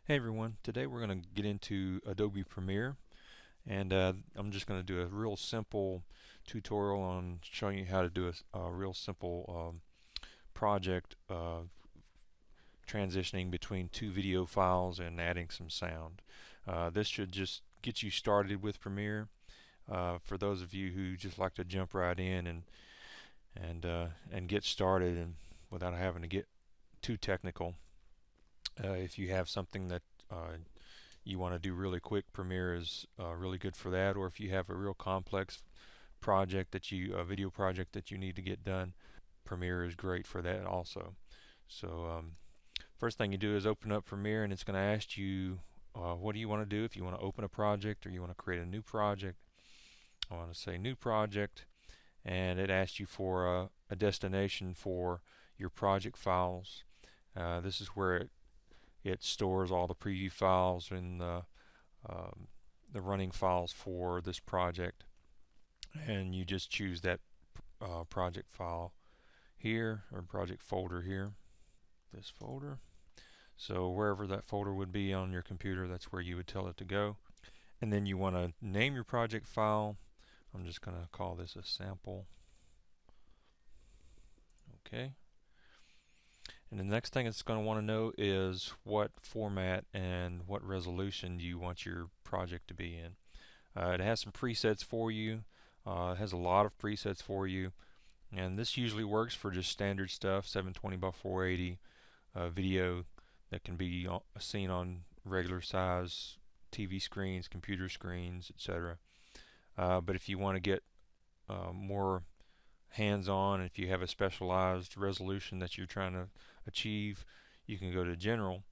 Hey everyone, today we're going to get into Adobe Premiere, and I'm just going to do a real simple tutorial on showing you how to do a real simple project transitioning between two video files and adding some sound. This should just get you started with Premiere. For those of you who just like to jump right in and get started and without having to get too technical. If you have something that you want to do really quick, Premiere is really good for that. Or if you have a real complex project a video project that you need to get done, Premiere is great for that also. So first thing you do is open up Premiere, and it's going to ask you what do you want to do. If you want to open a project or you want to create a new project, I want to say new project, and it asks you for a destination for your project files. This is where it stores all the preview files and the running files for this project, and you just choose that project file here, or project folder here, this folder. So wherever that folder would be on your computer, that's where you would tell it to go. And then you want to name your project file. I'm just going to call this a sample. Okay. And the next thing it's going to want to know is what format and what resolution do you want your project to be in. It has some presets for you. It has a lot of presets for you, and this usually works for just standard stuff, 720 by 480 video that can be seen on regular size TV screens, computer screens, etc. But if you want to get more hands-on, if you have a specialized resolution that you're trying to achieve, you can go to General,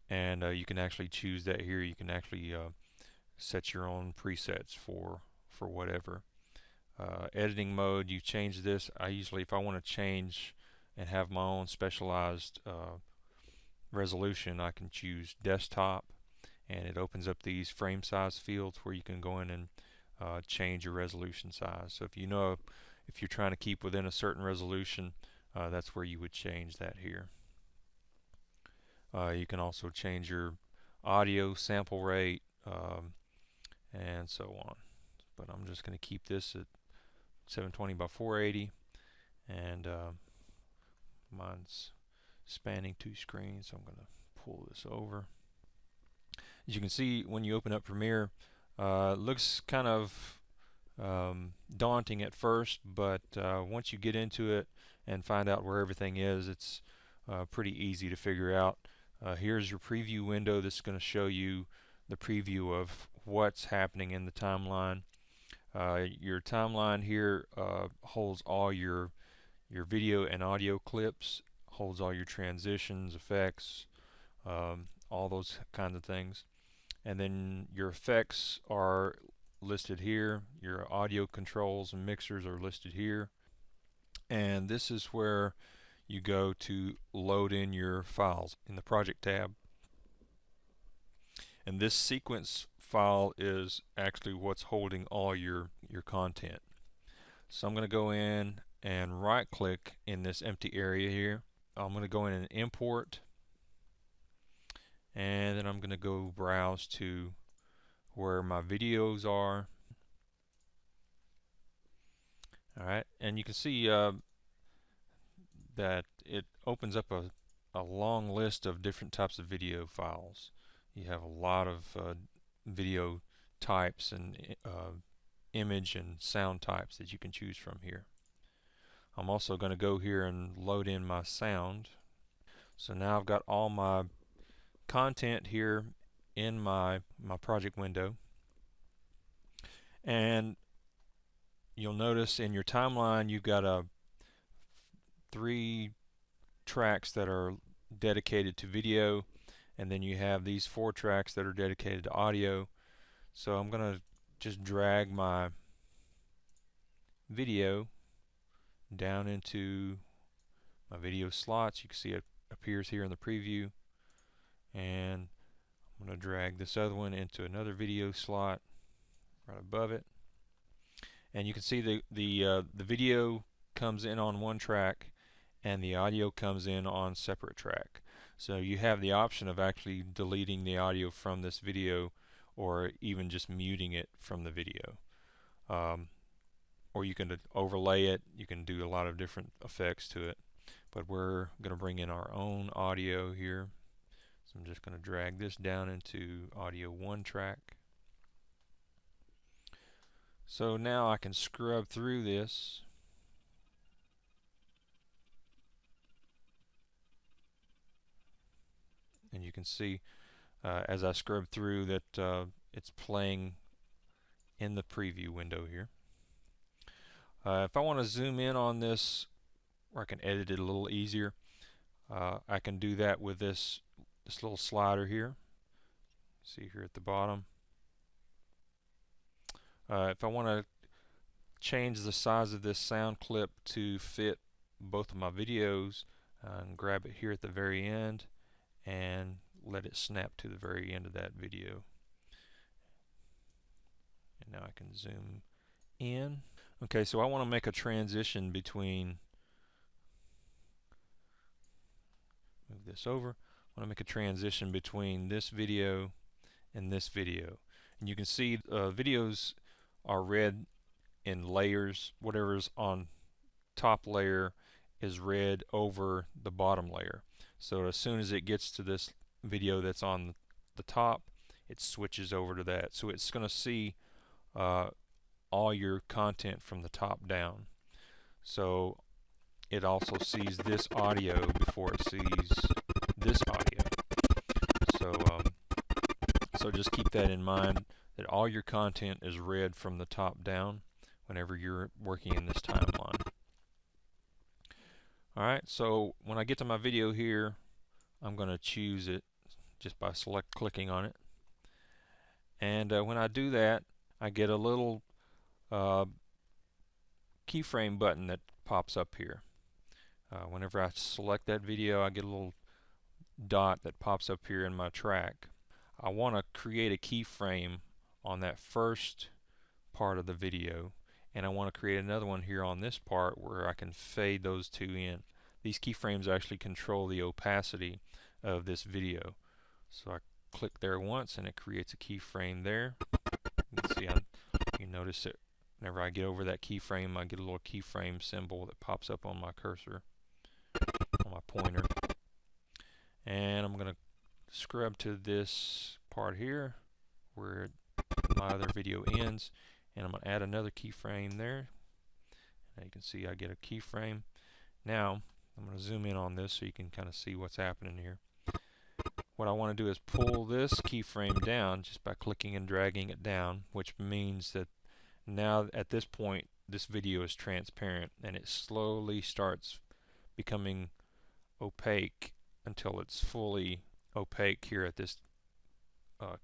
and you can actually choose that here. You can actually set your own presets for whatever. Editing mode, you change this. I usually, if I want to change and have my own specialized resolution, I can choose desktop, and it opens up these frame size fields where you can go in and change your resolution size. So if you're trying to keep within a certain resolution, that's where you would change that here. You can also change your audio sample rate and so on. But I'm just going to keep this at 720 by 480, and mine's spanning two screens, so I'm going to pull this over. As you can see, when you open up Premiere, it looks kind of daunting at first, but once you get into it and find out where everything is, it's pretty easy to figure out. Here's your preview window. This is going to show you the preview of what's happening in the timeline. Your timeline here holds all your video and audio clips, holds all your transitions, effects, all those kinds of things. And then your effects are listed here. Your audio controls and mixers are listed here. And this is where you go to load in your files in the project tab. And this sequence file is actually what's holding all your content. So I'm going to go in and right click in this empty area here. I'm going to go in and import, and then I'm going to go browse to where my videos are. Alright, and you can see that it opens up a long list of different types of video files. You have a lot of video types and image and sound types that you can choose from here. I'm also going to go here and load in my sound. So now I've got all my content here in my project window, and you'll notice in your timeline you've got 3 tracks that are dedicated to video, and then you have these 4 tracks that are dedicated to audio. So I'm going to just drag my video down into my video slots. You can see it appears here in the preview, and I'm going to drag this other one into another video slot right above it, and you can see the video comes in on one track and the audio comes in on separate track. So you have the option of actually deleting the audio from this video, or even just muting it from the video. Or you can overlay it. You can do a lot of different effects to it. But we're going to bring in our own audio here. So I'm just going to drag this down into audio 1 track. So now I can scrub through this. And you can see as I scrub through that it's playing in the preview window here. If I want to zoom in on this, where I can edit it a little easier, I can do that with this little slider here. See here at the bottom. If I want to change the size of this sound clip to fit both of my videos, and grab it here at the very end and let it snap to the very end of that video. And now I can zoom in. Okay, so I want to make a transition between, move this over, I want to make a transition between this video and this video. And you can see videos are read in layers. Whatever's on top layer is read over the bottom layer. So as soon as it gets to this video that's on the top, it switches over to that. So it's going to see all your content from the top down. So it also sees this audio before it sees this audio. So just keep that in mind, that all your content is read from the top down whenever you're working in this timeline. Alright, so when I get to my video here, I'm going to choose it just by clicking on it. And when I do that, I get a little keyframe button that pops up here. Whenever I select that video, I get a little dot that pops up here in my track. I want to create a keyframe on that first part of the video, and I want to create another one here on this part where I can fade those two in. These keyframes actually control the opacity of this video. So I click there once and it creates a keyframe there. You can see, you notice it whenever I get over that keyframe, I get a little keyframe symbol that pops up on my cursor, on my pointer. And I'm going to scrub to this part here where my other video ends, and I'm going to add another keyframe there. Now you can see I get a keyframe. Now I'm going to zoom in on this so you can kind of see what's happening here. What I want to do is pull this keyframe down just by clicking and dragging it down, which means that now at this point this video is transparent, and it slowly starts becoming opaque until it's fully opaque here at this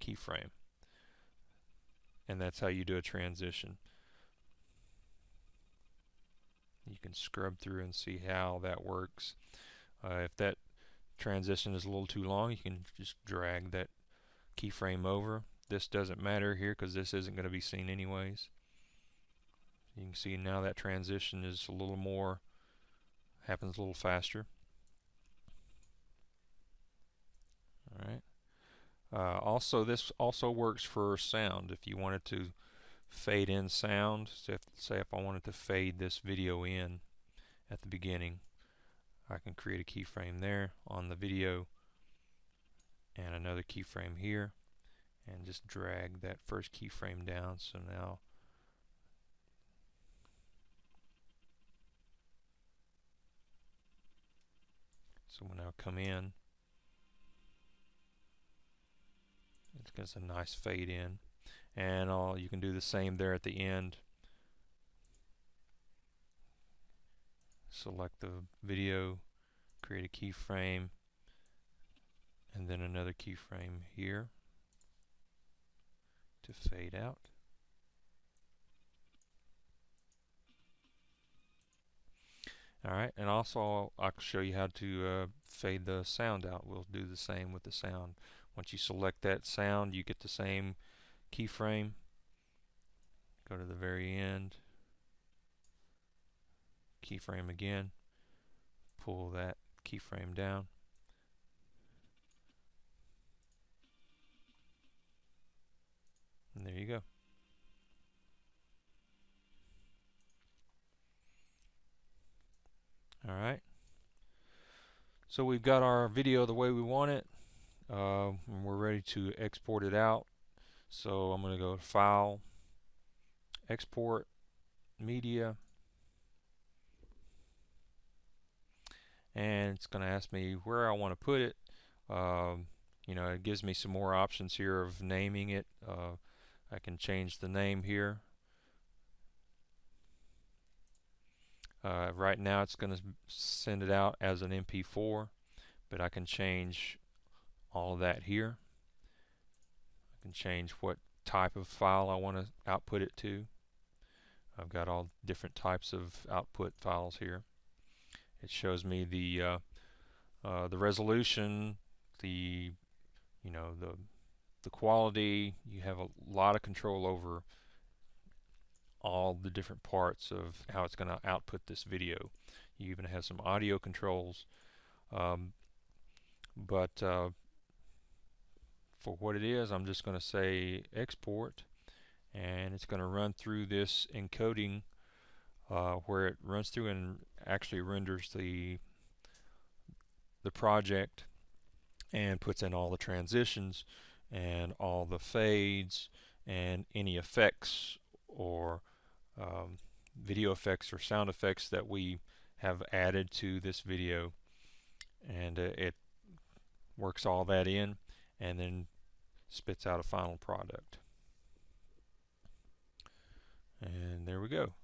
keyframe. And that's how you do a transition. You can scrub through and see how that works. If that transition is a little too long, you can just drag that keyframe over. This doesn't matter here because this isn't going to be seen anyways. You can see now that transition is a little more, happens a little faster. Alright. Also, this also works for sound. If you wanted to fade in sound, so say if I wanted to fade this video in at the beginning, I can create a keyframe there on the video and another keyframe here, and just drag that first keyframe down. So now when I come in, it gets a nice fade in. And you can do the same there at the end. Select the video, create a keyframe, and then another keyframe here to fade out. Alright, and also I'll show you how to fade the sound out. We'll do the same with the sound. Once you select that sound, you get the same keyframe. Go to the very end, keyframe again, pull that keyframe down, So we've got our video the way we want it. And we're ready to export it out. So I'm going to go to File, Export, Media, and it's going to ask me where I want to put it. It gives me some more options here of naming it. I can change the name here. Right now it's going to send it out as an MP4, but I can change all of that here. I can change what type of file I want to output it to. I've got all different types of output files here. It shows me the resolution, the quality. You have a lot of control over all the different parts of how it's going to output this video. You even have some audio controls, but for what it is, I'm just going to say export, and it's going to run through this encoding where it runs through and actually renders the project and puts in all the transitions and all the fades and any effects or video effects or sound effects that we have added to this video, and it works all that in and then spits out a final product. And there we go.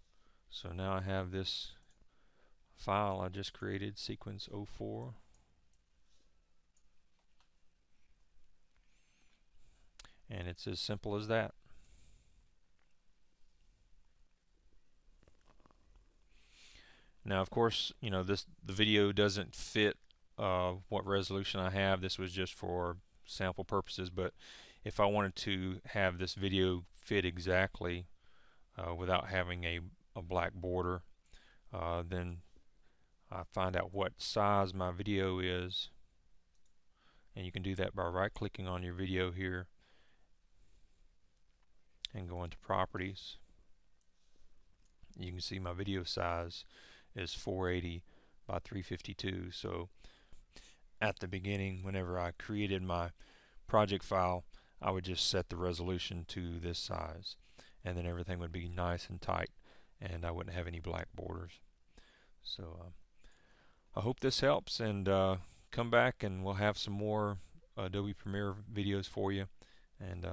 So now I have this file I just created, sequence 04, and it's as simple as that. Now, of course, the video doesn't fit what resolution I have. This was just for sample purposes, but if I wanted to have this video fit exactly without having a black border, then I find out what size my video is, and you can do that by right-clicking on your video here and go into Properties. You can see my video size is 480 by 352. So at the beginning, whenever I created my project file, I would just set the resolution to this size, and then everything would be nice and tight, and I wouldn't have any black borders. So I hope this helps, and come back and we'll have some more Adobe Premiere videos for you, and